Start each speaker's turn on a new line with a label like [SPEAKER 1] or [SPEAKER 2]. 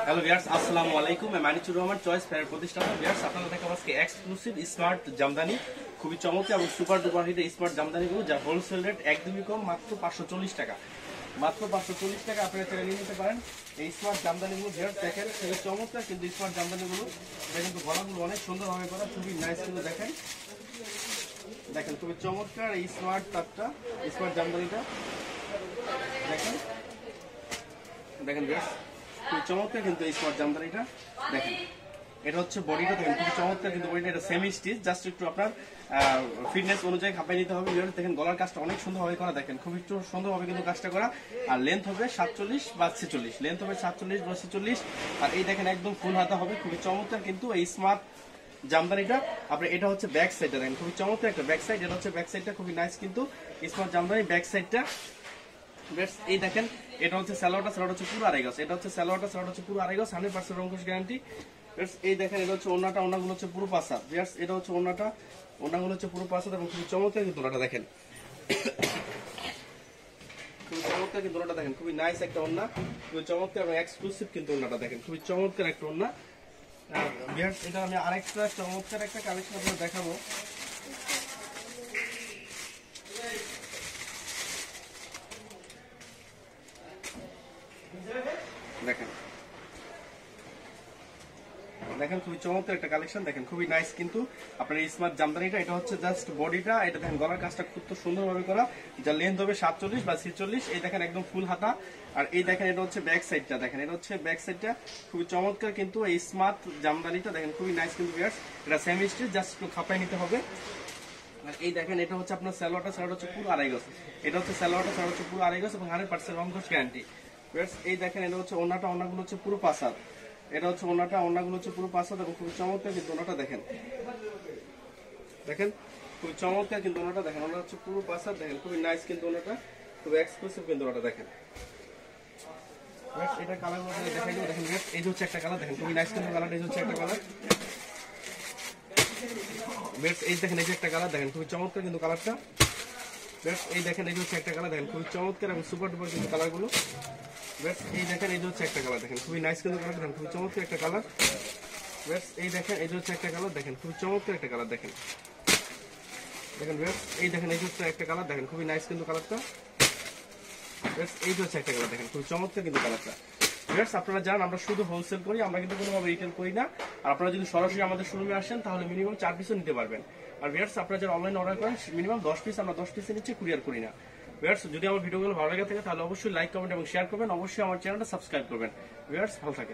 [SPEAKER 1] Hello viewers, আসসালামু আলাইকুম। আমি মানিচুর রহমান, চয়েস ফেয়ারের প্রতিষ্ঠাতা। ভিউয়ার্স, আপনারা দেখাবো আজকে এক্সক্লুসিভ স্মার্ট জামদানি, খুবই চমৎকার এবং সুপার ডুপার হিটের স্মার্ট জামদানিগুলো, যার হোলসেল রেট একদমই কম, মাত্র 540 টাকা। মাত্র 540 টাকা আপনারা চাইলে নিয়ে নিতে পারেন এই স্মার্ট জামদানিগুলো। ভিউয়ার্স দেখেন, খুবই চমৎকার কিন্তু স্মার্ট জামদানিগুলো। এটা কিন্তু গলাগুলো অনেক সুন্দরভাবে করা, খুবই নাইস কিন্তু দেখেন। দেখেন খুবই চমৎকার এই স্মার্ট তারটা, স্মার্ট জামদানিটা দেখেন। দেখেন ভিউয়ার্স, খুব চমৎকার কিন্তু এই স্মার্ট জামদানিটা দেখেন। এটা হচ্ছে বডিটা দেখেন, খুব চমৎকার কিন্তু বডিটা। এটা সেমি স্টিচ, জাস্ট একটু আপনার ফিটনেস অনুযায়ী খাপাই নিতে হবে। দেখেন গলার কাজটা অনেক সুন্দরভাবে করা, দেখেন খুব একটু সুন্দরভাবে কিন্তু কাজটা করা। আর লেন্থ হবে 47 বা 46, লেন্থ হবে 47 বা 46। আর এই দেখেন একদম ফুল হাতা হবে, খুবই চমৎকার কিন্তু এই স্মার্ট জামদানিটা। আপনি এটা হচ্ছে ব্যাক সাইডটা দেখেন, খুবই চমৎকার একটা ব্যাক সাইড। এটা হচ্ছে ব্যাক সাইডটা, খুবই নাইস কিন্তু স্মার্ট জামদানি ব্যাক সাইডটা। এই দেখেন, এটা হচ্ছে সালোয়ারটা, সালোয়ার হচ্ছে পুরো আড়াই গজ। এটা হচ্ছে সালোয়ারটা, সালোয়ার হচ্ছে পুরো আড়াই গজ, 100% রংকশ গ্যারান্টি। এই দেখেন, এটা হচ্ছে ওড়নাটা, ওড়নাগুলো হচ্ছে পুরো পাঁচা। এটা হচ্ছে ওড়নাটা, ওড়নাগুলো হচ্ছে পুরো পাঁচা এবং খুবই চমৎকার কিন্তু ওড়নাটা দেখেন। খুবই চমৎকার কিন্তু ওড়নাটা দেখেন, খুবই নাইস একটা ওড়না, খুবই চমৎকার এবং এক্সক্লুসিভ কিন্তু ওড়নাটা দেখেন, খুবই চমৎকার একটা ওড়না। এটা আমি আরেকটা চমৎকার একটা কালেকশন আপনাদের দেখাবো। দেখেন দেখেন খুবই চমৎকার একটা কালেকশন দেখেন, খুবই নাইস কিন্তু আপনার এই স্মার্ট জামদানিটা। এটা হচ্ছে জাস্ট বডিটা, এটা দেখেন গলার কাজটা খুব সুন্দরভাবে করা, যার লেন্থ হবে 47 বা 46। এই দেখেন একদম ফুল হাতা। আর এই দেখেন, এটা হচ্ছে ব্যাক সাইডটা দেখেন, এটা হচ্ছে ব্যাক সাইডটা, খুবই চমৎকার কিন্তু এই স্মার্ট জামদানিটা দেখেন, খুবই নাইস কিন্তু ভিউয়ার্স। এটা সেমি স্টিচ, জাস্ট একটু খাপাই নিতে হবে। আর এই দেখেন, এটা হচ্ছে আপনার সালোয়ারটা, সালোয়ার হচ্ছে পুরো আড়াই গজ। এটা হচ্ছে সালোয়ারটা, সালোয়ার হচ্ছে পুরো আড়াই গজ এবং 100% রংকশ গ্যারান্টি। এই দেখেন, এটা হচ্ছে ওড়নাটা, ওড়নাগুলো হচ্ছে পুরো পাঁচা। এটা হচ্ছে ওড়নাটা, ওড়নাগুলো হচ্ছে পুরো পাঁচা এবং খুবই চমৎকার কিন্তু ওড়নাটা দেখেন। দেখেন খুবই চমৎকার কিন্তু ওড়নাটা দেখেন, ওড়না হচ্ছে পুরো পাঁচা দেখেন, খুবই নাইস কিন্তু ওড়নাটা, খুবই এক্সক্লুসিভ কিন্তু ওড়নাটা দেখেন। এটা কালার দেখাই দেবো দেখেন। এই যে হচ্ছে একটা কালার দেখেন, খুবই নাইস কিন্তু কালার। এই হচ্ছে একটা কালার। এই দেখেন, এই যে একটা কালার দেখেন, খুবই চমৎকার কিন্তু কালারটা। এই দেখেন, এই হচ্ছে একটা কালার দেখেন, খুবই চমৎকার এবং সুপার ডুপার কিন্তু কালারগুলো। এই দেখেন, এই হচ্ছে একটা কালার দেখেন, খুবই নাইস কিন্তু কালার দেখেন, খুবই চমৎকার একটা কালার। এই দেখেন, এই হচ্ছে একটা কালার দেখেন, খুবই চমৎকার একটা কালার দেখেন। দেখেন এই দেখেন, এই হচ্ছে একটা কালার দেখেন, খুবই নাইস কিন্তু কালারটা। এই হচ্ছে একটা কালার দেখেন, খুবই চমৎকার কিন্তু কালারটা। আপনারা জানেন আমরা শুধু হোলসেল করি, আমরা কিন্তু কোনোভাবে রিটেল করি না। আর আপনারা যদি সরাসরি আমাদের শোরুমে আসেন তাহলে মিনিমাম 4 পিসও নিতে পারবেন। আর আপনারা যারা অনলাইন অর্ডার করেন মিনিমাম 10 পিস, আমরা 10 পিসের নিচে কুরিয়ার করি না। যদি আমার ভিডিওগুলো ভালো লাগে থাকে তাহলে অবশ্যই লাইক, কমেন্ট এবং শেয়ার করবেন। অবশ্যই আমার চ্যানেলটা সাবস্ক্রাইব করবেন। ভালো থাকে।